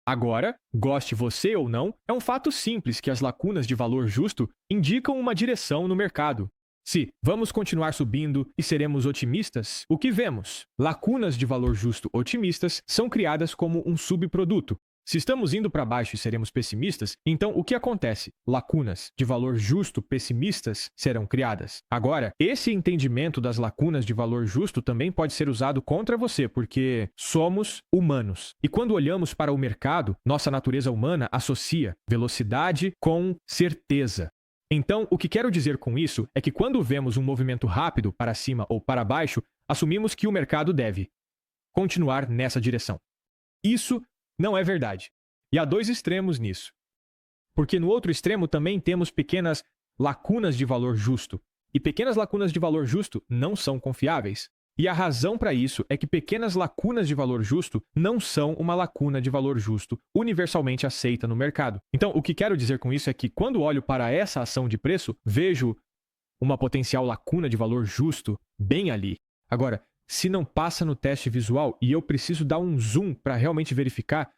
Agora, goste você ou não, é um fato simples que as lacunas de valor justo indicam uma direção no mercado. Se vamos continuar subindo e seremos otimistas, o que vemos? Lacunas de valor justo otimistas são criadas como um subproduto. Se estamos indo para baixo e seremos pessimistas, então o que acontece? Lacunas de valor justo pessimistas serão criadas. Agora, esse entendimento das lacunas de valor justo também pode ser usado contra você, porque somos humanos. E quando olhamos para o mercado, nossa natureza humana associa velocidade com certeza. Então, o que quero dizer com isso é que quando vemos um movimento rápido para cima ou para baixo, assumimos que o mercado deve continuar nessa direção. Isso não é verdade. E há dois extremos nisso. Porque no outro extremo também temos pequenas lacunas de valor justo. E pequenas lacunas de valor justo não são confiáveis. E a razão para isso é que pequenas lacunas de valor justo não são uma lacuna de valor justo universalmente aceita no mercado. Então, o que quero dizer com isso é que quando olho para essa ação de preço, vejo uma potencial lacuna de valor justo bem ali. Agora, se não passa no teste visual e eu preciso dar um zoom para realmente verificar,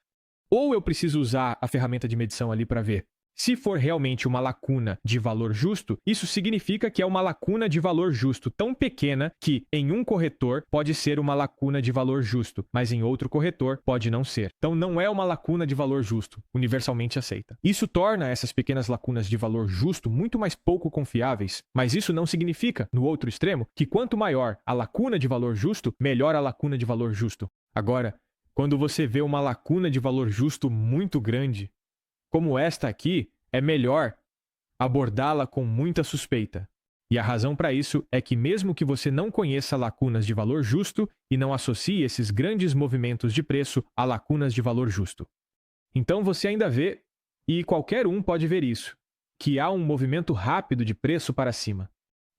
ou eu preciso usar a ferramenta de medição ali para ver. Se for realmente uma lacuna de valor justo, isso significa que é uma lacuna de valor justo tão pequena que em um corretor pode ser uma lacuna de valor justo, mas em outro corretor pode não ser. Então não é uma lacuna de valor justo, universalmente aceita. Isso torna essas pequenas lacunas de valor justo muito mais pouco confiáveis, mas isso não significa, no outro extremo, que quanto maior a lacuna de valor justo, melhor a lacuna de valor justo. Agora, quando você vê uma lacuna de valor justo muito grande, como esta aqui, é melhor abordá-la com muita suspeita. E a razão para isso é que mesmo que você não conheça lacunas de valor justo e não associe esses grandes movimentos de preço a lacunas de valor justo. Então você ainda vê, e qualquer um pode ver isso, que há um movimento rápido de preço para cima.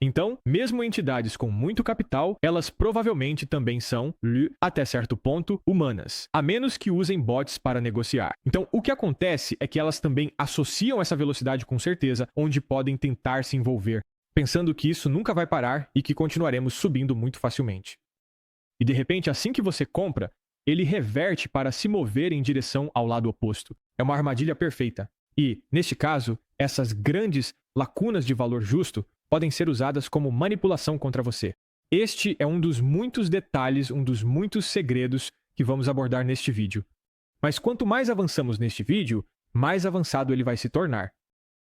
Então, mesmo entidades com muito capital, elas provavelmente também são, até certo ponto, humanas, a menos que usem bots para negociar. Então, o que acontece é que elas também associam essa velocidade com certeza, onde podem tentar se envolver, pensando que isso nunca vai parar e que continuaremos subindo muito facilmente. E de repente, assim que você compra, ele reverte para se mover em direção ao lado oposto. É uma armadilha perfeita. E, neste caso, essas grandes lacunas de valor justo podem ser usadas como manipulação contra você. Este é um dos muitos detalhes, um dos muitos segredos que vamos abordar neste vídeo. Mas quanto mais avançamos neste vídeo, mais avançado ele vai se tornar.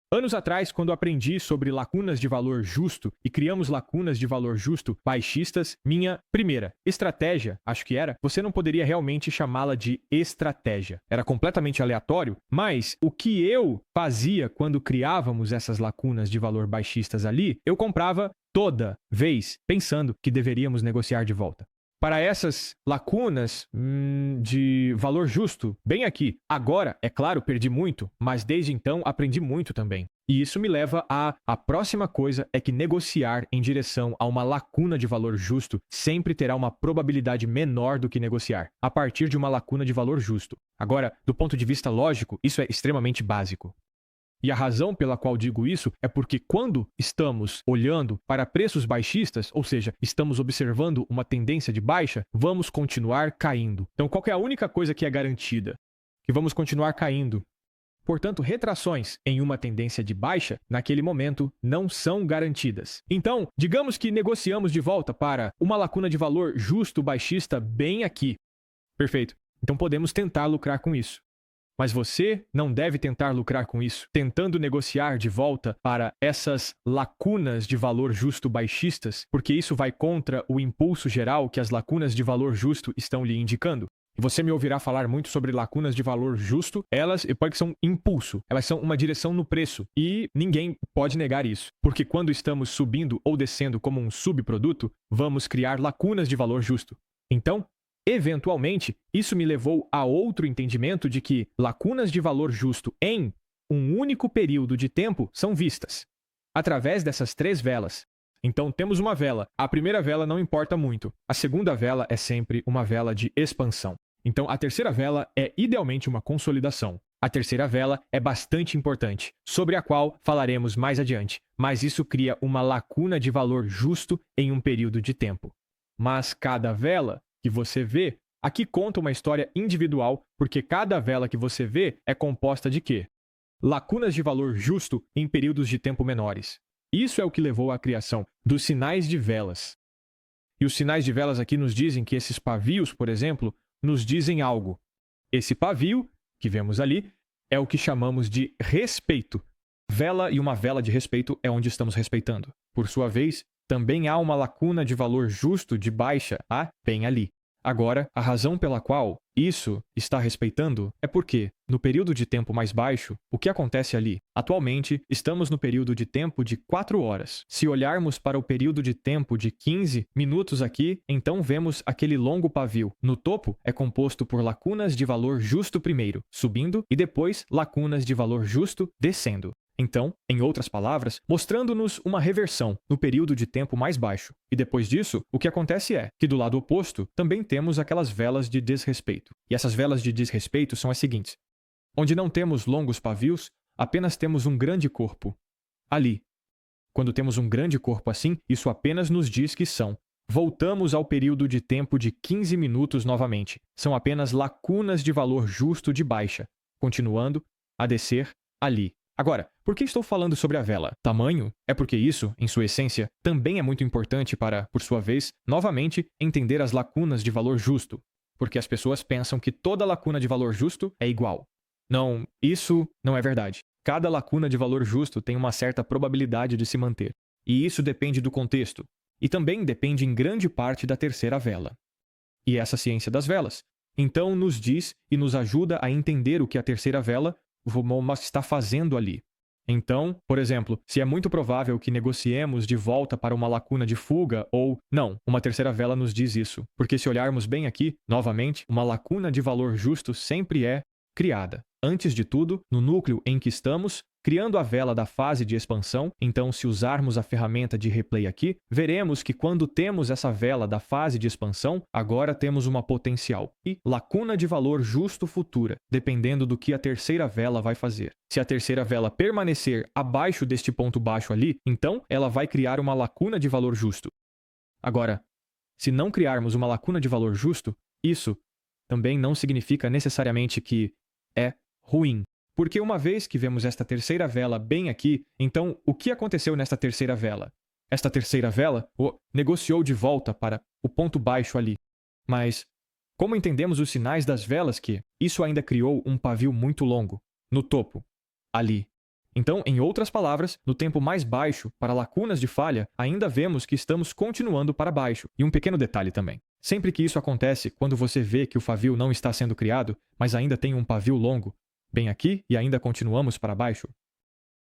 Anos atrás, quando aprendi sobre lacunas de valor justo e criamos lacunas de valor justo baixistas, minha primeira estratégia, acho que era, você não poderia realmente chamá-la de estratégia. Era completamente aleatório, mas o que eu fazia quando criávamos essas lacunas de valor baixistas ali, eu comprava toda vez pensando que deveríamos negociar de volta. Para essas lacunas de valor justo, bem aqui. Agora, é claro, perdi muito, mas desde então aprendi muito também. E isso me leva a próxima coisa é que negociar em direção a uma lacuna de valor justo sempre terá uma probabilidade menor do que negociar, a partir de uma lacuna de valor justo. Agora, do ponto de vista lógico, isso é extremamente básico. E a razão pela qual digo isso é porque quando estamos olhando para preços baixistas, ou seja, estamos observando uma tendência de baixa, vamos continuar caindo. Então, qual é a única coisa que é garantida? Que vamos continuar caindo. Portanto, retrações em uma tendência de baixa, naquele momento, não são garantidas. Então, digamos que negociamos de volta para uma lacuna de valor justo baixista bem aqui. Perfeito. Então, podemos tentar lucrar com isso. Mas você não deve tentar lucrar com isso, tentando negociar de volta para essas lacunas de valor justo baixistas, porque isso vai contra o impulso geral que as lacunas de valor justo estão lhe indicando. E você me ouvirá falar muito sobre lacunas de valor justo, elas são impulso, elas são uma direção no preço, e ninguém pode negar isso, porque quando estamos subindo ou descendo como um subproduto, vamos criar lacunas de valor justo. Então, eventualmente, isso me levou a outro entendimento de que lacunas de valor justo em um único período de tempo são vistas através dessas três velas. Então, temos uma vela. A primeira vela não importa muito. A segunda vela é sempre uma vela de expansão. Então, a terceira vela é idealmente uma consolidação. A terceira vela é bastante importante, sobre a qual falaremos mais adiante, mas isso cria uma lacuna de valor justo em um período de tempo. Mas cada vela que você vê Aqui conta uma história individual, porque cada vela que você vê é composta de quê? Lacunas de valor justo em períodos de tempo menores. Isso é o que levou à criação dos sinais de velas. E os sinais de velas aqui nos dizem que esses pavios, por exemplo, nos dizem algo. Esse pavio, que vemos ali, é o que chamamos de respeito. Vela e uma vela de respeito é onde estamos respeitando. Por sua vez, também há uma lacuna de valor justo de baixa, bem ali. Agora, a razão pela qual isso está respeitando é porque, no período de tempo mais baixo, o que acontece ali? Atualmente, estamos no período de tempo de 4 horas. Se olharmos para o período de tempo de 15 minutos aqui, então vemos aquele longo pavio. No topo, é composto por lacunas de valor justo primeiro, subindo, e depois lacunas de valor justo descendo. Então, em outras palavras, mostrando-nos uma reversão no período de tempo mais baixo. E depois disso, o que acontece é que do lado oposto também temos aquelas velas de desrespeito. E essas velas de desrespeito são as seguintes. Onde não temos longos pavios, apenas temos um grande corpo. Ali. Quando temos um grande corpo assim, isso apenas nos diz que são. Voltamos ao período de tempo de 15 minutos novamente. São apenas lacunas de valor justo de baixa. Continuando a descer ali. Agora, por que estou falando sobre a vela? Tamanho? É porque isso, em sua essência, também é muito importante para, por sua vez, novamente, entender as lacunas de valor justo. Porque as pessoas pensam que toda lacuna de valor justo é igual. Não, isso não é verdade. Cada lacuna de valor justo tem uma certa probabilidade de se manter. E isso depende do contexto. E também depende em grande parte da terceira vela. E essa ciência das velas, então, nos diz e nos ajuda a entender o que a terceira vela está fazendo ali. Então, por exemplo, se é muito provável que negociemos de volta para uma lacuna de fuga ou não, uma terceira vela nos diz isso. Porque se olharmos bem aqui, novamente, uma lacuna de valor justo sempre é criada. Antes de tudo, no núcleo em que estamos, criando a vela da fase de expansão, então se usarmos a ferramenta de replay aqui, veremos que quando temos essa vela da fase de expansão, agora temos uma potencial e lacuna de valor justo futura, dependendo do que a terceira vela vai fazer. Se a terceira vela permanecer abaixo deste ponto baixo ali, então ela vai criar uma lacuna de valor justo. Agora, se não criarmos uma lacuna de valor justo, isso também não significa necessariamente que é ruim. Porque uma vez que vemos esta terceira vela bem aqui, então o que aconteceu nesta terceira vela? Esta terceira vela negociou de volta para o ponto baixo ali. Mas, como entendemos os sinais das velas que isso ainda criou um pavio muito longo, no topo, ali. Então, em outras palavras, no tempo mais baixo, para lacunas de falha, ainda vemos que estamos continuando para baixo. E um pequeno detalhe também. Sempre que isso acontece, quando você vê que o pavio não está sendo criado, mas ainda tem um pavio longo, bem aqui e ainda continuamos para baixo.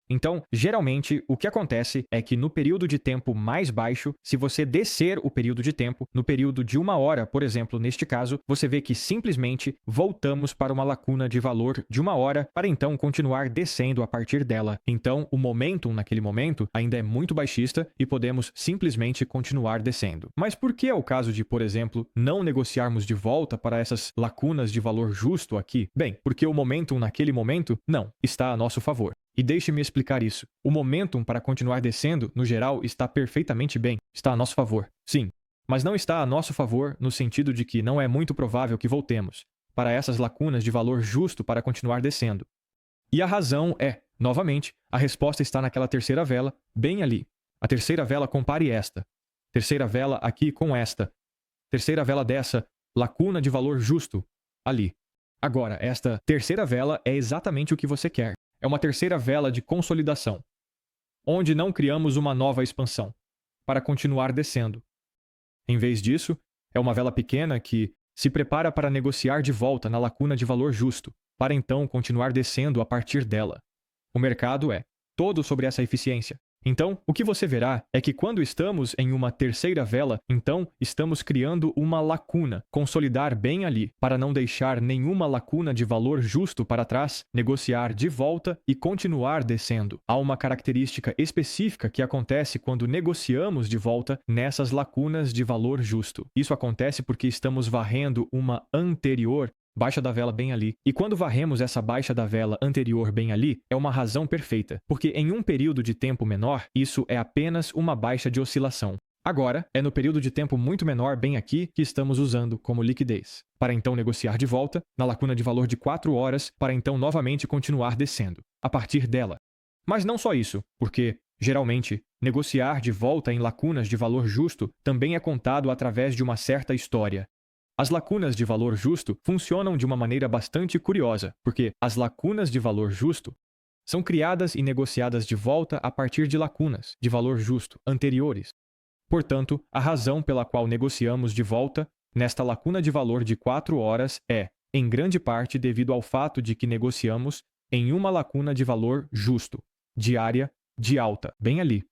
Então, geralmente, o que acontece é que no período de tempo mais baixo, se você descer o período de tempo, no período de 1 hora, por exemplo, neste caso, você vê que simplesmente voltamos para uma lacuna de valor de 1 hora para então continuar descendo a partir dela. Então, o momentum naquele momento ainda é muito baixista e podemos simplesmente continuar descendo. Mas por que é o caso de, por exemplo, não negociarmos de volta para essas lacunas de valor justo aqui? Bem, porque o momentum naquele momento não está a nosso favor. E deixe-me explicar isso. O momentum para continuar descendo, no geral, está perfeitamente bem. Está a nosso favor. Sim. Mas não está a nosso favor no sentido de que não é muito provável que voltemos para essas lacunas de valor justo para continuar descendo. E a razão é, novamente, a resposta está naquela terceira vela, bem ali. A terceira vela compare esta. Terceira vela aqui com esta. Terceira vela dessa, lacuna de valor justo, ali. Agora, esta terceira vela é exatamente o que você quer. É uma terceira vela de consolidação, onde não criamos uma nova expansão, para continuar descendo. Em vez disso, é uma vela pequena que se prepara para negociar de volta na lacuna de valor justo, para então continuar descendo a partir dela. O mercado é todo sobre essa eficiência. Então, o que você verá é que quando estamos em uma terceira vela, então estamos criando uma lacuna, consolidar bem ali, para não deixar nenhuma lacuna de valor justo para trás, negociar de volta e continuar descendo. Há uma característica específica que acontece quando negociamos de volta nessas lacunas de valor justo. Isso acontece porque estamos varrendo uma anterior baixa da vela bem ali. E quando varremos essa baixa da vela anterior bem ali, é uma razão perfeita, porque em um período de tempo menor, isso é apenas uma baixa de oscilação. Agora, é no período de tempo muito menor bem aqui que estamos usando como liquidez, para então negociar de volta na lacuna de valor de 4 horas para então novamente continuar descendo, a partir dela. Mas não só isso, porque, geralmente, negociar de volta em lacunas de valor justo também é contado através de uma certa história. As lacunas de valor justo funcionam de uma maneira bastante curiosa, porque as lacunas de valor justo são criadas e negociadas de volta a partir de lacunas de valor justo anteriores. Portanto, a razão pela qual negociamos de volta nesta lacuna de valor de 4 horas é, em grande parte, devido ao fato de que negociamos em uma lacuna de valor justo, diária de alta, bem ali.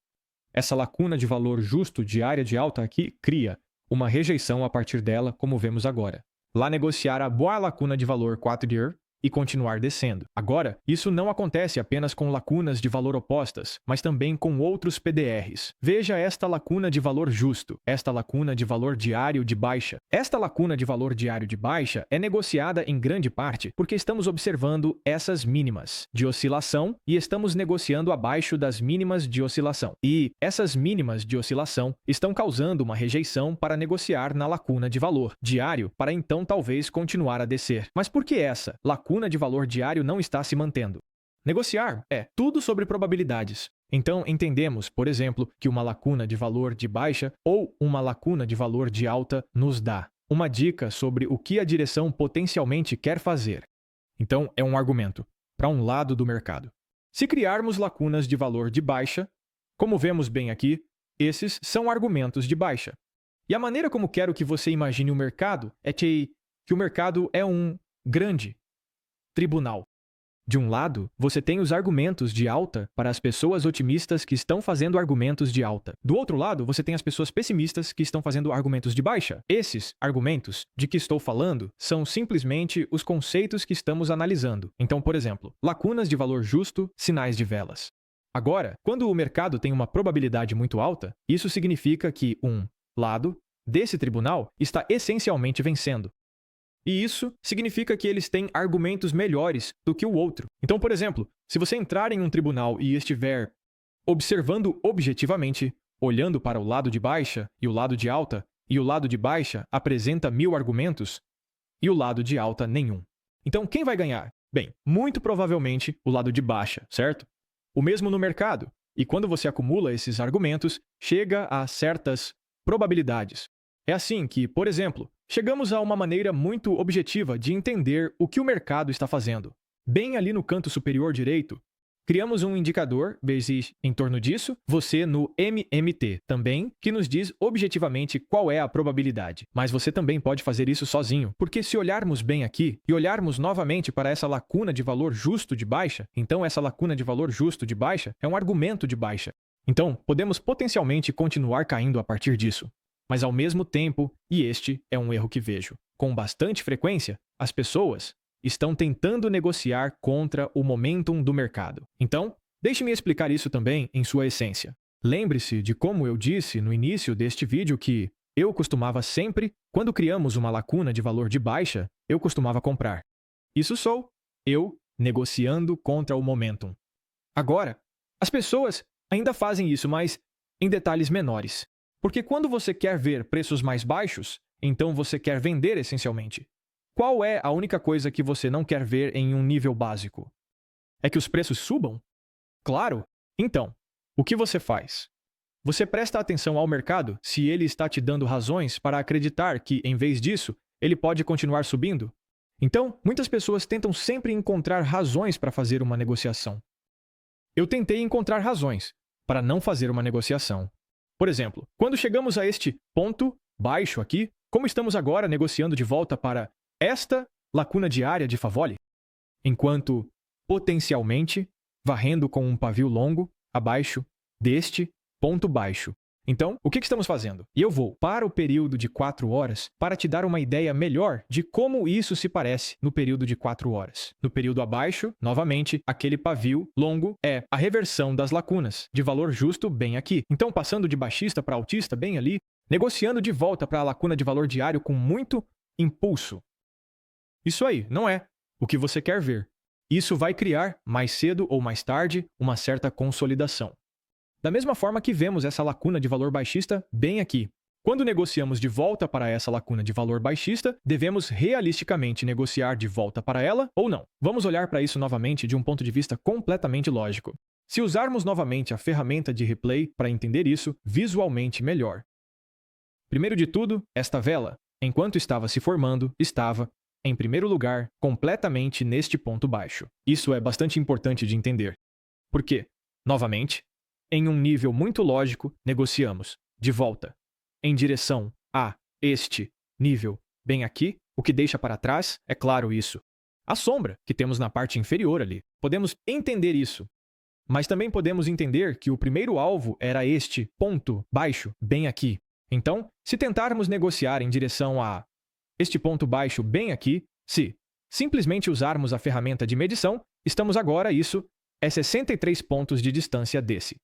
Essa lacuna de valor justo diária de alta aqui cria uma rejeição a partir dela, como vemos agora. Lá negociar a boa lacuna de valor 4 dias e continuar descendo. Agora, isso não acontece apenas com lacunas de valor opostas, mas também com outros PDRs. Veja esta lacuna de valor justo, esta lacuna de valor diário de baixa. Esta lacuna de valor diário de baixa é negociada em grande parte porque estamos observando essas mínimas de oscilação e estamos negociando abaixo das mínimas de oscilação. E essas mínimas de oscilação estão causando uma rejeição para negociar na lacuna de valor diário para então talvez continuar a descer. Mas por que essa lacuna de valor diário não está se mantendo? Negociar é tudo sobre probabilidades. Então, entendemos, por exemplo, que uma lacuna de valor de baixa ou uma lacuna de valor de alta nos dá uma dica sobre o que a direção potencialmente quer fazer. Então, é um argumento para um lado do mercado. Se criarmos lacunas de valor de baixa, como vemos bem aqui, esses são argumentos de baixa. E a maneira como quero que você imagine o mercado é que o mercado é um grande tribunal. De um lado, você tem os argumentos de alta para as pessoas otimistas que estão fazendo argumentos de alta. Do outro lado, você tem as pessoas pessimistas que estão fazendo argumentos de baixa. Esses argumentos de que estou falando são simplesmente os conceitos que estamos analisando. Então, por exemplo, lacunas de valor justo, sinais de velas. Agora, quando o mercado tem uma probabilidade muito alta, isso significa que um lado desse tribunal está essencialmente vencendo. E isso significa que eles têm argumentos melhores do que o outro. Então, por exemplo, se você entrar em um tribunal e estiver observando objetivamente, olhando para o lado de baixa e o lado de alta, e o lado de baixa apresenta 1000 argumentos, e o lado de alta nenhum. Então, quem vai ganhar? Bem, muito provavelmente o lado de baixa, certo? O mesmo no mercado. E quando você acumula esses argumentos, chega a certas probabilidades. É assim que, por exemplo, chegamos a uma maneira muito objetiva de entender o que o mercado está fazendo. Bem ali no canto superior direito, criamos um indicador, vezes em torno disso, você no MMT também, que nos diz objetivamente qual é a probabilidade. Mas você também pode fazer isso sozinho, porque se olharmos bem aqui e olharmos novamente para essa lacuna de valor justo de baixa, então essa lacuna de valor justo de baixa é um argumento de baixa. Então, podemos potencialmente continuar caindo a partir disso. Mas ao mesmo tempo, e este é um erro que vejo, com bastante frequência, as pessoas estão tentando negociar contra o momentum do mercado. Então, deixe-me explicar isso também em sua essência. Lembre-se de como eu disse no início deste vídeo que eu costumava sempre, quando criamos uma lacuna de valor de baixa, eu costumava comprar. Isso sou eu negociando contra o momentum. Agora, as pessoas ainda fazem isso, mas em detalhes menores. Porque quando você quer ver preços mais baixos, então você quer vender essencialmente. Qual é a única coisa que você não quer ver em um nível básico? É que os preços subam? Claro! Então, o que você faz? Você presta atenção ao mercado se ele está te dando razões para acreditar que, em vez disso, ele pode continuar subindo? Então, muitas pessoas tentam sempre encontrar razões para fazer uma negociação. Eu tentei encontrar razões para não fazer uma negociação. Por exemplo, quando chegamos a este ponto baixo aqui, como estamos agora negociando de volta para esta lacuna diária de Favole, enquanto potencialmente varrendo com um pavio longo abaixo deste ponto baixo. Então, o que estamos fazendo? E eu vou para o período de 4 horas para te dar uma ideia melhor de como isso se parece no período de 4 horas. No período abaixo, novamente, aquele pavio longo é a reversão das lacunas, de valor justo bem aqui. Então, passando de baixista para altista bem ali, negociando de volta para a lacuna de valor diário com muito impulso. Isso aí, não é o que você quer ver. Isso vai criar, mais cedo ou mais tarde, uma certa consolidação. Da mesma forma que vemos essa lacuna de valor baixista bem aqui. Quando negociamos de volta para essa lacuna de valor baixista, devemos realisticamente negociar de volta para ela ou não. Vamos olhar para isso novamente de um ponto de vista completamente lógico. Se usarmos novamente a ferramenta de replay para entender isso visualmente melhor. Primeiro de tudo, esta vela, enquanto estava se formando, estava, em primeiro lugar, completamente neste ponto baixo. Isso é bastante importante de entender. Por quê? Novamente, em um nível muito lógico, negociamos de volta em direção a este nível bem aqui, o que deixa para trás, é claro isso, a sombra que temos na parte inferior ali. Podemos entender isso, mas também podemos entender que o primeiro alvo era este ponto baixo bem aqui. Então, se tentarmos negociar em direção a este ponto baixo bem aqui, se simplesmente usarmos a ferramenta de medição, estamos agora, isso é 63 pontos de distância desse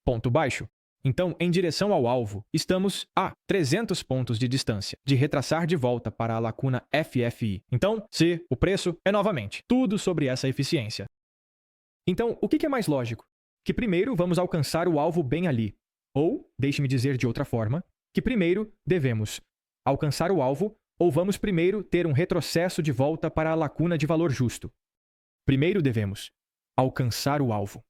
ponto baixo. Então, em direção ao alvo, estamos a 300 pontos de distância de retraçar de volta para a lacuna FFI. Então, se o preço é novamente tudo sobre essa eficiência. Então, o que é mais lógico? Que primeiro vamos alcançar o alvo bem ali. Ou, deixe-me dizer de outra forma, que primeiro devemos alcançar o alvo ou vamos primeiro ter um retrocesso de volta para a lacuna de valor justo. Primeiro devemos alcançar o alvo.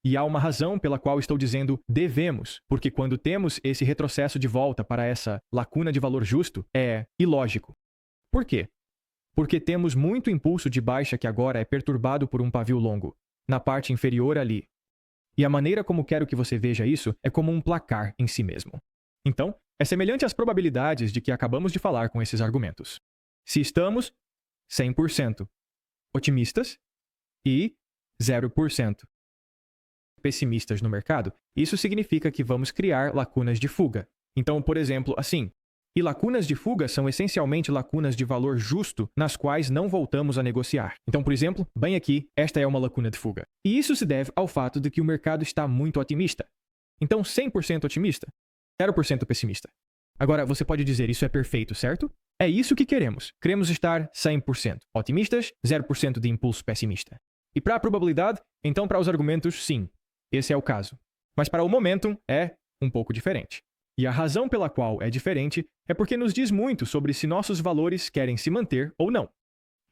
E há uma razão pela qual estou dizendo devemos, porque quando temos esse retrocesso de volta para essa lacuna de valor justo, é ilógico. Por quê? Porque temos muito impulso de baixa que agora é perturbado por um pavio longo, na parte inferior ali. E a maneira como quero que você veja isso é como um placar em si mesmo. Então, é semelhante às probabilidades de que acabamos de falar com esses argumentos. Se estamos 100% otimistas e 0% pessimistas no mercado, isso significa que vamos criar lacunas de fuga. Então, por exemplo, assim, e lacunas de fuga são essencialmente lacunas de valor justo nas quais não voltamos a negociar. Então, por exemplo, bem aqui, esta é uma lacuna de fuga. E isso se deve ao fato de que o mercado está muito otimista. Então, 100% otimista, 0% pessimista. Agora, você pode dizer, isso é perfeito, certo? É isso que queremos. Queremos estar 100% otimistas, 0% de impulso pessimista. E para a probabilidade, então para os argumentos, sim. Esse é o caso. Mas para o momentum é um pouco diferente. E a razão pela qual é diferente é porque nos diz muito sobre se nossos valores querem se manter ou não.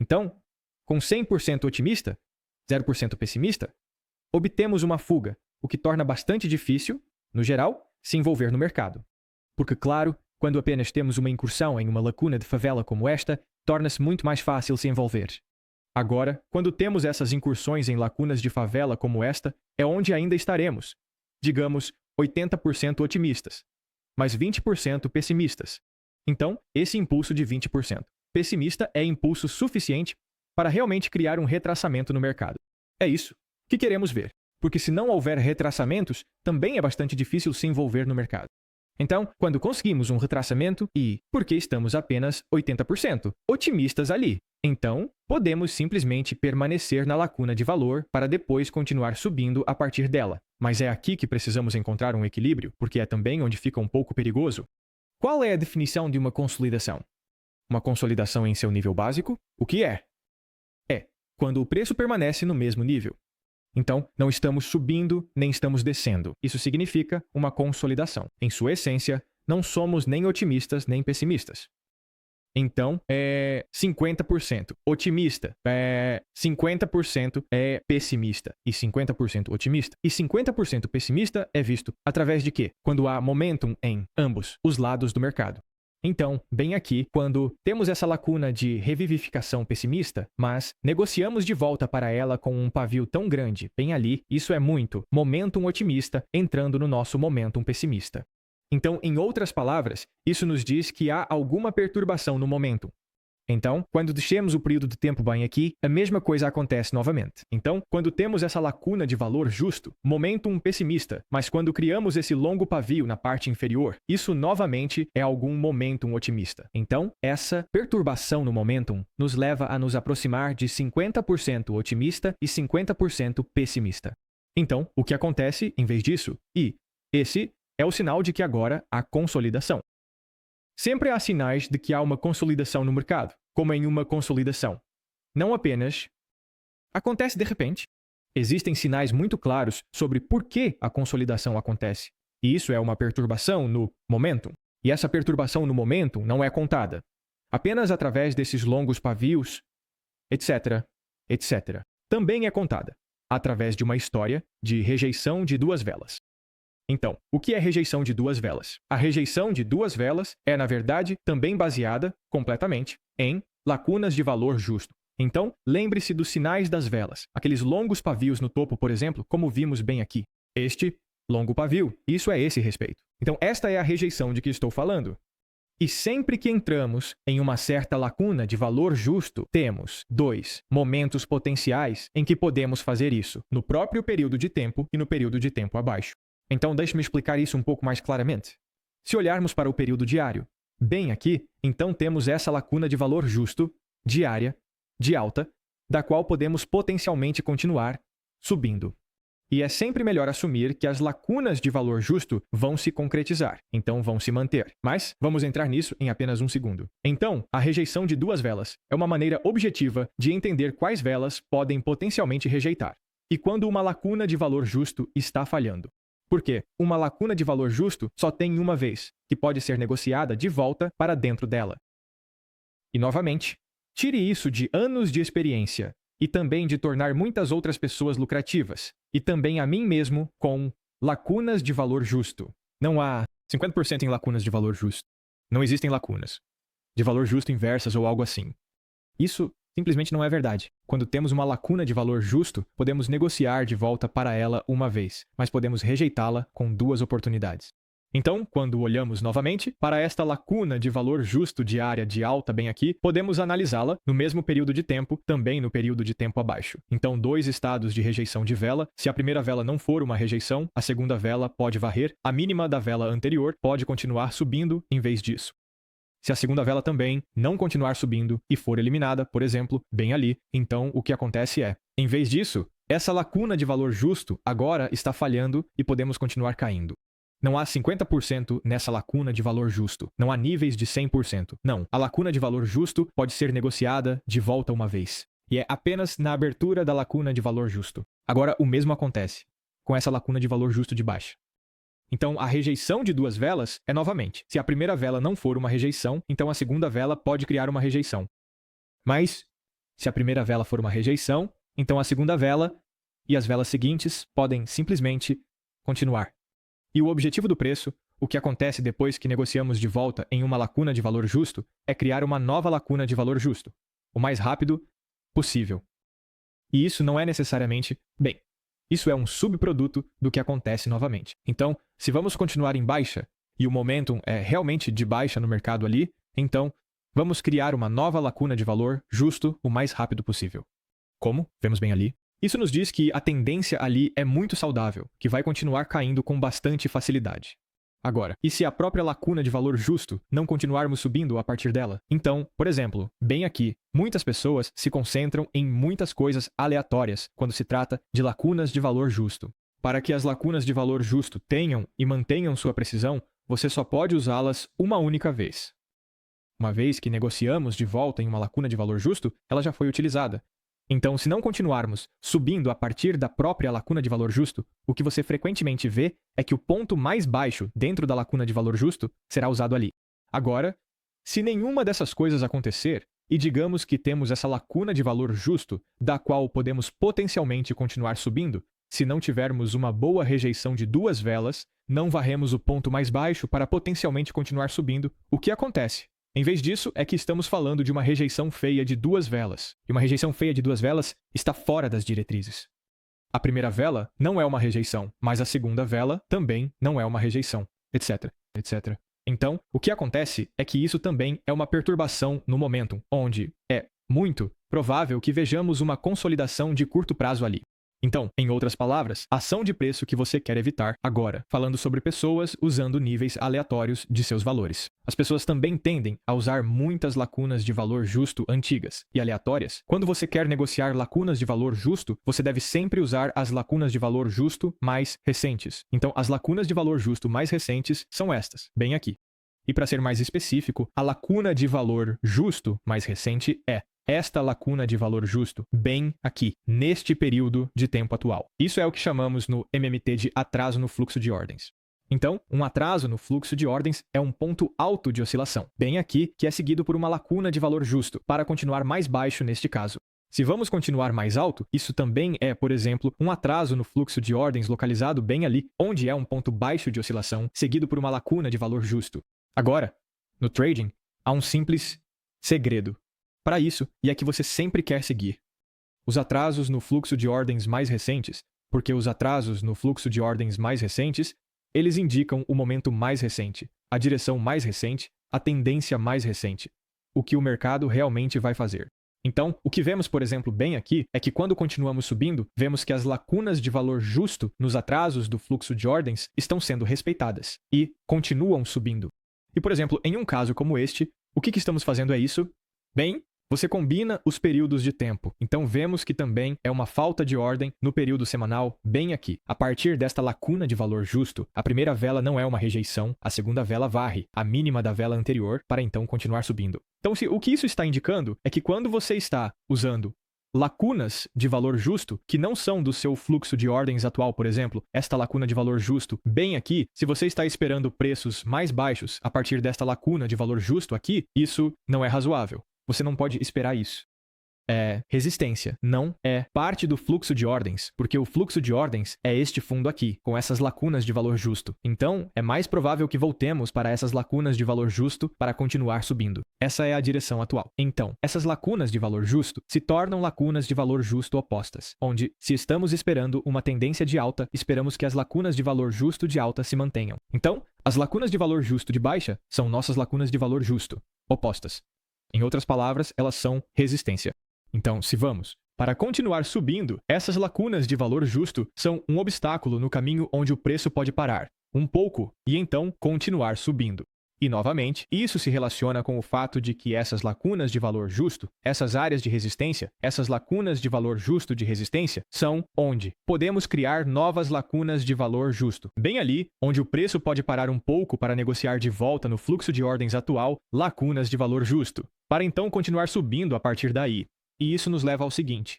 Então, com 100% otimista, 0% pessimista, obtemos uma fuga, o que torna bastante difícil, no geral, se envolver no mercado. Porque, claro, quando apenas temos uma incursão em uma lacuna de favela como esta, torna-se muito mais fácil se envolver. Agora, quando temos essas incursões em lacunas de favela como esta, é onde ainda estaremos, digamos, 80% otimistas, mas 20% pessimistas. Então, esse impulso de 20% pessimista é impulso suficiente para realmente criar um retraçamento no mercado. É isso que queremos ver, porque se não houver retraçamentos, também é bastante difícil se envolver no mercado. Então, quando conseguimos um retraçamento e porque estamos apenas 80% otimistas ali, então podemos simplesmente permanecer na lacuna de valor para depois continuar subindo a partir dela. Mas é aqui que precisamos encontrar um equilíbrio, porque é também onde fica um pouco perigoso. Qual é a definição de uma consolidação? Uma consolidação em seu nível básico? O que é? É quando o preço permanece no mesmo nível. Então, não estamos subindo nem estamos descendo. Isso significa uma consolidação. Em sua essência, não somos nem otimistas nem pessimistas. Então, é 50% otimista, 50% é pessimista e 50% otimista. E 50% pessimista é visto através de quê? Quando há momentum em ambos os lados do mercado. Então, bem aqui, quando temos essa lacuna de revivificação pessimista, mas negociamos de volta para ela com um pavio tão grande, bem ali, isso é muito momentum otimista entrando no nosso momentum pessimista. Então, em outras palavras, isso nos diz que há alguma perturbação no momentum. Então, quando deixamos o período de tempo bem aqui, a mesma coisa acontece novamente. Então, quando temos essa lacuna de valor justo, momentum pessimista, mas quando criamos esse longo pavio na parte inferior, isso novamente é algum momentum otimista. Então, essa perturbação no momentum nos leva a nos aproximar de 50% otimista e 50% pessimista. Então, o que acontece em vez disso? E esse é o sinal de que agora há consolidação. Sempre há sinais de que há uma consolidação no mercado, como em uma consolidação. Não apenas acontece de repente, Existem sinais muito claros sobre por que a consolidação acontece. E isso é uma perturbação no momentum. E essa perturbação no momentum não é contada. Apenas através desses longos pavios, etc., etc. Também é contada através de uma história de rejeição de duas velas. Então, o que é rejeição de duas velas? A rejeição de duas velas é, na verdade, também baseada, completamente, em lacunas de valor justo. Então, lembre-se dos sinais das velas, aqueles longos pavios no topo, por exemplo, como vimos bem aqui. Este longo pavio, isso é esse respeito. Então, esta é a rejeição de que estou falando. E sempre que entramos em uma certa lacuna de valor justo, temos dois momentos potenciais em que podemos fazer isso, no próprio período de tempo e no período de tempo abaixo. Então, deixe-me explicar isso um pouco mais claramente. Se olharmos para o período diário, bem aqui, então temos essa lacuna de valor justo, diária, de alta, da qual podemos potencialmente continuar subindo. E é sempre melhor assumir que as lacunas de valor justo vão se concretizar, então vão se manter. Mas vamos entrar nisso em apenas um segundo. Então, a rejeição de duas velas é uma maneira objetiva de entender quais velas podem potencialmente rejeitar. E quando uma lacuna de valor justo está falhando. Por quê? Uma lacuna de valor justo só tem uma vez, que pode ser negociada de volta para dentro dela. E novamente, tire isso de anos de experiência e também de tornar muitas outras pessoas lucrativas, e também a mim mesmo com lacunas de valor justo. Não há 50% em lacunas de valor justo. Não existem lacunas de valor justo inversas ou algo assim. Isso simplesmente não é verdade. Quando temos uma lacuna de valor justo, podemos negociar de volta para ela uma vez, mas podemos rejeitá-la com duas oportunidades. Então, quando olhamos novamente para esta lacuna de valor justo diária de alta bem aqui, podemos analisá-la no mesmo período de tempo, também no período de tempo abaixo. Então, dois estados de rejeição de vela. Se a primeira vela não for uma rejeição, a segunda vela pode varrer, a mínima da vela anterior pode continuar subindo em vez disso. Se a segunda vela também não continuar subindo e for eliminada, por exemplo, bem ali, então o que acontece é, em vez disso, essa lacuna de valor justo agora está falhando e podemos continuar caindo. Não há 50% nessa lacuna de valor justo. Não há níveis de 100%. Não. A lacuna de valor justo pode ser negociada de volta uma vez. E é apenas na abertura da lacuna de valor justo. Agora, o mesmo acontece com essa lacuna de valor justo de baixo. Então, a rejeição de duas velas é novamente. Se a primeira vela não for uma rejeição, então a segunda vela pode criar uma rejeição. Mas, se a primeira vela for uma rejeição, então a segunda vela e as velas seguintes podem simplesmente continuar. E o objetivo do preço, o que acontece depois que negociamos de volta em uma lacuna de valor justo, é criar uma nova lacuna de valor justo, o mais rápido possível. E isso não é necessariamente, bem, isso é um subproduto do que acontece novamente. Então, se vamos continuar em baixa, e o momentum é realmente de baixa no mercado ali, então vamos criar uma nova lacuna de valor justo o mais rápido possível. Como? Vemos bem ali. Isso nos diz que a tendência ali é muito saudável, que vai continuar caindo com bastante facilidade. Agora, e se a própria lacuna de valor justo não continuarmos subindo a partir dela? Então, por exemplo, bem aqui, muitas pessoas se concentram em muitas coisas aleatórias quando se trata de lacunas de valor justo. Para que as lacunas de valor justo tenham e mantenham sua precisão, você só pode usá-las uma única vez. Uma vez que negociamos de volta em uma lacuna de valor justo, ela já foi utilizada. Então, se não continuarmos subindo a partir da própria lacuna de valor justo, o que você frequentemente vê é que o ponto mais baixo dentro da lacuna de valor justo será usado ali. Agora, se nenhuma dessas coisas acontecer, e digamos que temos essa lacuna de valor justo, da qual podemos potencialmente continuar subindo, se não tivermos uma boa rejeição de duas velas, não varremos o ponto mais baixo para potencialmente continuar subindo, o que acontece? Em vez disso, é que estamos falando de uma rejeição feia de duas velas. E uma rejeição feia de duas velas está fora das diretrizes. A primeira vela não é uma rejeição, mas a segunda vela também não é uma rejeição, etc, etc. Então, o que acontece é que isso também é uma perturbação no momentum, onde é muito provável que vejamos uma consolidação de curto prazo ali. Então, em outras palavras, ação de preço que você quer evitar agora, falando sobre pessoas usando níveis aleatórios de seus valores. As pessoas também tendem a usar muitas lacunas de valor justo antigas e aleatórias. Quando você quer negociar lacunas de valor justo, você deve sempre usar as lacunas de valor justo mais recentes. Então, as lacunas de valor justo mais recentes são estas, bem aqui. E para ser mais específico, a lacuna de valor justo mais recente é esta lacuna de valor justo bem aqui, neste período de tempo atual. Isso é o que chamamos no MMT de atraso no fluxo de ordens. Então, um atraso no fluxo de ordens é um ponto alto de oscilação, bem aqui, que é seguido por uma lacuna de valor justo, para continuar mais baixo neste caso. Se vamos continuar mais alto, isso também é, por exemplo, um atraso no fluxo de ordens localizado bem ali, onde é um ponto baixo de oscilação, seguido por uma lacuna de valor justo. Agora, no trading, há um simples segredo para isso, e é que você sempre quer seguir. Os atrasos no fluxo de ordens mais recentes, porque os atrasos no fluxo de ordens mais recentes, eles indicam o momento mais recente, a direção mais recente, a tendência mais recente, o que o mercado realmente vai fazer. Então, o que vemos, por exemplo, bem aqui, é que quando continuamos subindo, vemos que as lacunas de valor justo nos atrasos do fluxo de ordens estão sendo respeitadas e continuam subindo. E, por exemplo, em um caso como este, o que estamos fazendo é isso? Bem, você combina os períodos de tempo. Então, vemos que também é uma falta de ordem no período semanal, bem aqui. A partir desta lacuna de valor justo, a primeira vela não é uma rejeição, a segunda vela varre a mínima da vela anterior para então continuar subindo. Então, o que isso está indicando é que quando você está usando lacunas de valor justo, que não são do seu fluxo de ordens atual, por exemplo, esta lacuna de valor justo bem aqui, se você está esperando preços mais baixos a partir desta lacuna de valor justo aqui, isso não é razoável. Você não pode esperar isso. É resistência, não é parte do fluxo de ordens, porque o fluxo de ordens é este fundo aqui, com essas lacunas de valor justo. Então, é mais provável que voltemos para essas lacunas de valor justo para continuar subindo. Essa é a direção atual. Então, essas lacunas de valor justo se tornam lacunas de valor justo opostas, onde, se estamos esperando uma tendência de alta, esperamos que as lacunas de valor justo de alta se mantenham. Então, as lacunas de valor justo de baixa são nossas lacunas de valor justo opostas. Em outras palavras, elas são resistência. Então, se vamos para continuar subindo, essas lacunas de valor justo são um obstáculo no caminho onde o preço pode parar um pouco e então continuar subindo. E, novamente, isso se relaciona com o fato de que essas lacunas de valor justo, essas áreas de resistência, essas lacunas de valor justo de resistência, são onde podemos criar novas lacunas de valor justo. Bem ali, onde o preço pode parar um pouco para negociar de volta no fluxo de ordens atual, lacunas de valor justo, para então continuar subindo a partir daí. E isso nos leva ao seguinte.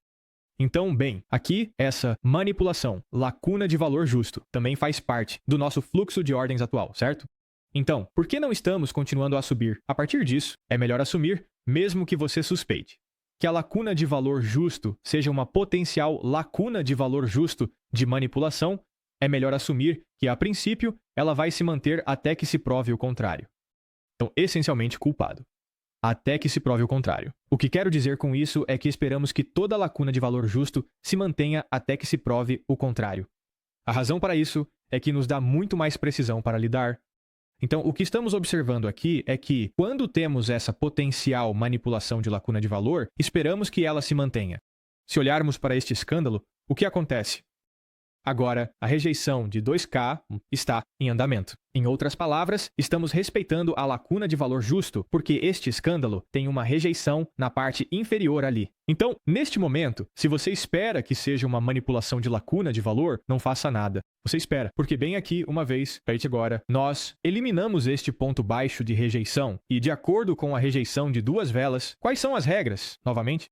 Então, bem, aqui essa manipulação, lacuna de valor justo, também faz parte do nosso fluxo de ordens atual, certo? Então, por que não estamos continuando a subir? A partir disso, é melhor assumir, mesmo que você suspeite, que a lacuna de valor justo seja uma potencial lacuna de valor justo de manipulação, é melhor assumir que, a princípio, ela vai se manter até que se prove o contrário. Então, essencialmente culpado. Até que se prove o contrário. O que quero dizer com isso é que esperamos que toda lacuna de valor justo se mantenha até que se prove o contrário. A razão para isso é que nos dá muito mais precisão para lidar. Então, o que estamos observando aqui é que, quando temos essa potencial manipulação de lacuna de valor, esperamos que ela se mantenha. Se olharmos para este escândalo, o que acontece? Agora, a rejeição de 2K está em andamento. Em outras palavras, estamos respeitando a lacuna de valor justo, porque este escândalo tem uma rejeição na parte inferior ali. Então, neste momento, se você espera que seja uma manipulação de lacuna de valor, não faça nada. Você espera, porque bem aqui, uma vez, feito agora, nós eliminamos este ponto baixo de rejeição, e de acordo com a rejeição de duas velas, quais são as regras, novamente?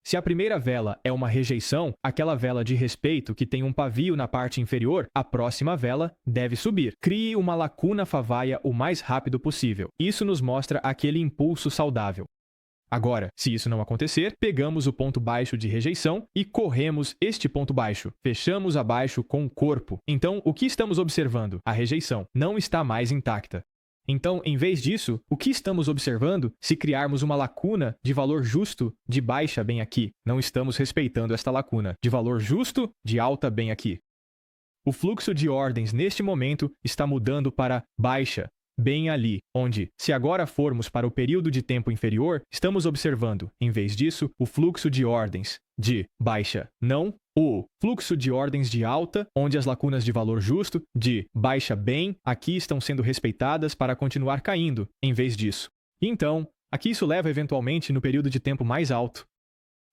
Se a primeira vela é uma rejeição, aquela vela de respeito que tem um pavio na parte inferior, a próxima vela deve subir. Crie uma lacuna favaia o mais rápido possível. Isso nos mostra aquele impulso saudável. Agora, se isso não acontecer, pegamos o ponto baixo de rejeição e corremos este ponto baixo. Fechamos abaixo com o corpo. Então, o que estamos observando? A rejeição não está mais intacta. Então, em vez disso, o que estamos observando se criarmos uma lacuna de valor justo de baixa bem aqui? Não estamos respeitando esta lacuna de valor justo de alta bem aqui. O fluxo de ordens neste momento está mudando para baixa bem ali, onde, se agora formos para o período de tempo inferior, estamos observando, em vez disso, o fluxo de ordens de baixa não, o fluxo de ordens de alta, onde as lacunas de valor justo de baixa bem aqui estão sendo respeitadas para continuar caindo, em vez disso. E então, aqui isso leva eventualmente no período de tempo mais alto.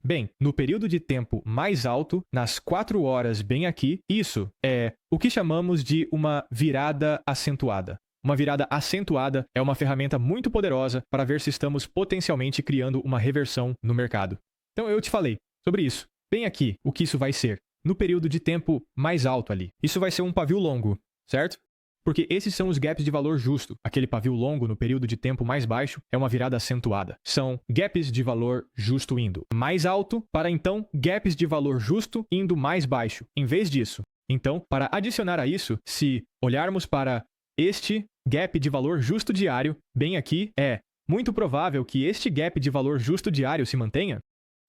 Bem, no período de tempo mais alto, nas 4 horas bem aqui, isso é o que chamamos de uma virada acentuada. Uma virada acentuada é uma ferramenta muito poderosa para ver se estamos potencialmente criando uma reversão no mercado. Então eu te falei sobre isso. Bem aqui, o que isso vai ser. No período de tempo mais alto ali. Isso vai ser um pavio longo, certo? Porque esses são os gaps de valor justo. Aquele pavio longo no período de tempo mais baixo é uma virada acentuada. São gaps de valor justo indo mais alto para então gaps de valor justo indo mais baixo. Em vez disso. Então, para adicionar a isso, se olharmos para este gap de valor justo diário, bem aqui, é muito provável que este gap de valor justo diário se mantenha?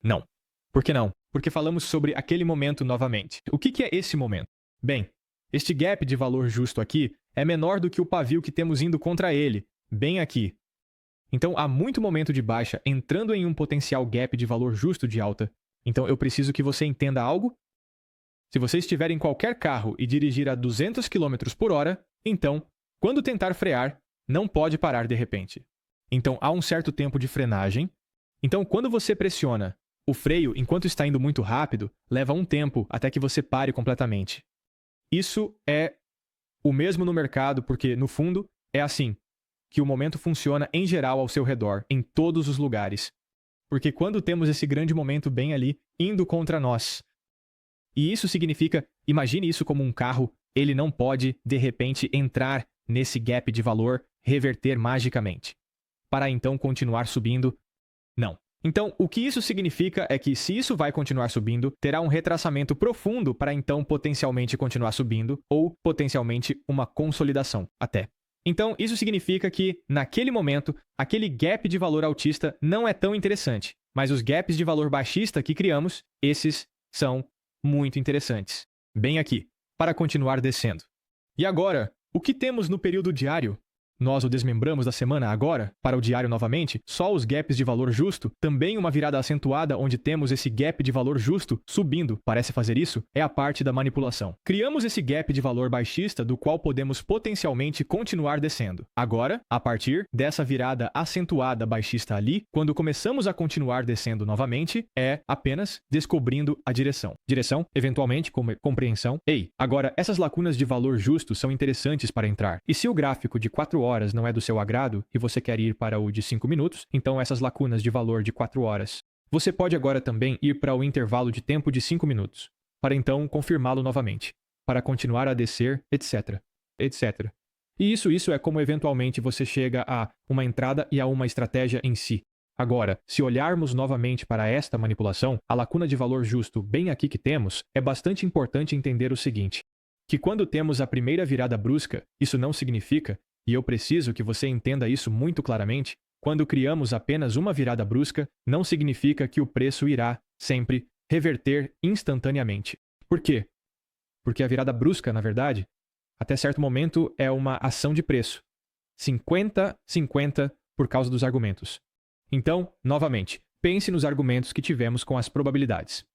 Não. Por que não? Porque falamos sobre aquele momento novamente. O que é esse momento? Bem, este gap de valor justo aqui é menor do que o pavio que temos indo contra ele, bem aqui. Então, há muito momento de baixa entrando em um potencial gap de valor justo de alta. Então, eu preciso que você entenda algo. Se você estiver em qualquer carro e dirigir a 200 km por hora, então, quando tentar frear, não pode parar de repente. Então, há um certo tempo de frenagem. Então, quando você pressiona o freio enquanto está indo muito rápido, leva um tempo até que você pare completamente. Isso é o mesmo no mercado, porque, no fundo, é assim que o momento funciona em geral ao seu redor, em todos os lugares. Porque quando temos esse grande momento bem ali, indo contra nós, e isso significa, imagine isso como um carro, ele não pode, de repente, entrar nesse gap de valor, reverter magicamente, para então continuar subindo. Não. Então, o que isso significa é que se isso vai continuar subindo, terá um retraçamento profundo para então potencialmente continuar subindo, ou potencialmente uma consolidação, até. Então, isso significa que, naquele momento, aquele gap de valor altista não é tão interessante, mas os gaps de valor baixista que criamos, esses são muito interessantes. Bem aqui, para continuar descendo. E agora, o que temos no período diário? Nós o desmembramos da semana agora, para o diário novamente, só os gaps de valor justo, também uma virada acentuada onde temos esse gap de valor justo subindo, parece fazer isso, é a parte da manipulação. Criamos esse gap de valor baixista do qual podemos potencialmente continuar descendo. Agora, a partir dessa virada acentuada baixista ali, quando começamos a continuar descendo novamente, é apenas descobrindo a direção. Direção, eventualmente, como compreensão. Ei, agora essas lacunas de valor justo são interessantes para entrar. E se o gráfico de 4 horas não é do seu agrado e você quer ir para o de 5 minutos, então essas lacunas de valor de 4 horas. Você pode agora também ir para o intervalo de tempo de 5 minutos, para então confirmá-lo novamente, para continuar a descer, etc, etc. E isso é como eventualmente você chega a uma entrada e a uma estratégia em si. Agora, se olharmos novamente para esta manipulação, a lacuna de valor justo bem aqui que temos, é bastante importante entender o seguinte, que quando temos a primeira virada brusca, isso não significa, e eu preciso que você entenda isso muito claramente, quando criamos apenas uma virada brusca, não significa que o preço irá, sempre, reverter instantaneamente. Por quê? Porque a virada brusca, na verdade, até certo momento é uma ação de preço. 50-50 por causa dos argumentos. Então, novamente, pense nos argumentos que tivemos com as probabilidades.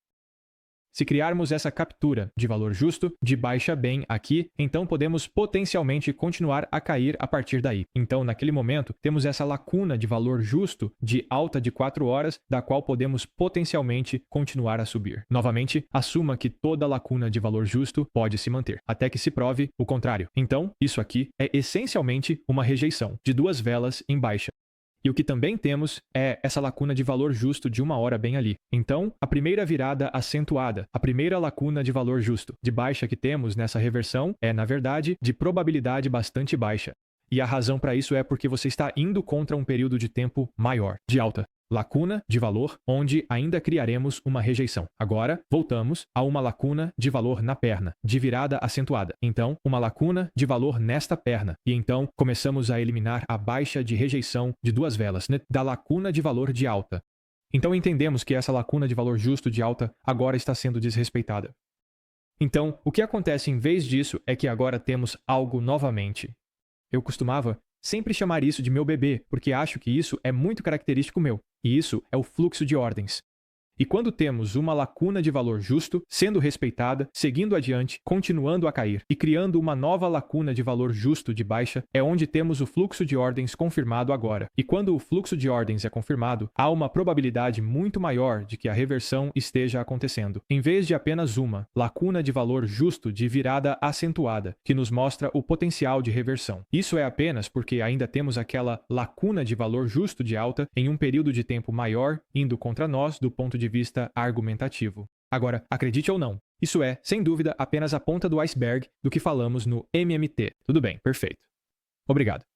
Se criarmos essa captura de valor justo, de baixa bem aqui, então podemos potencialmente continuar a cair a partir daí. Então, naquele momento, temos essa lacuna de valor justo de alta de 4 horas, da qual podemos potencialmente continuar a subir. Novamente, assuma que toda lacuna de valor justo pode se manter, até que se prove o contrário. Então, isso aqui é essencialmente uma rejeição de 2 velas em baixa. E o que também temos é essa lacuna de valor justo de 1 hora bem ali. Então, a primeira virada acentuada, a primeira lacuna de valor justo de baixa que temos nessa reversão é, na verdade, de probabilidade bastante baixa. E a razão para isso é porque você está indo contra um período de tempo maior, de alta. Lacuna de valor, onde ainda criaremos uma rejeição. Agora, voltamos a uma lacuna de valor na perna, de virada acentuada. Então, uma lacuna de valor nesta perna. E então, começamos a eliminar a baixa de rejeição de 2 velas, né, da lacuna de valor de alta. Então, entendemos que essa lacuna de valor justo de alta agora está sendo desrespeitada. Então, o que acontece em vez disso é que agora temos algo novamente. Eu costumava sempre chamar isso de meu bebê, porque acho que isso é muito característico meu. E isso é o fluxo de ordens. E quando temos uma lacuna de valor justo sendo respeitada, seguindo adiante, continuando a cair e criando uma nova lacuna de valor justo de baixa, é onde temos o fluxo de ordens confirmado agora. E quando o fluxo de ordens é confirmado, há uma probabilidade muito maior de que a reversão esteja acontecendo, em vez de apenas uma lacuna de valor justo de virada acentuada, que nos mostra o potencial de reversão. Isso é apenas porque ainda temos aquela lacuna de valor justo de alta em um período de tempo maior indo contra nós do ponto de vista argumentativo. Agora, acredite ou não, isso é, sem dúvida, apenas a ponta do iceberg do que falamos no MMT. Tudo bem, perfeito. Obrigado.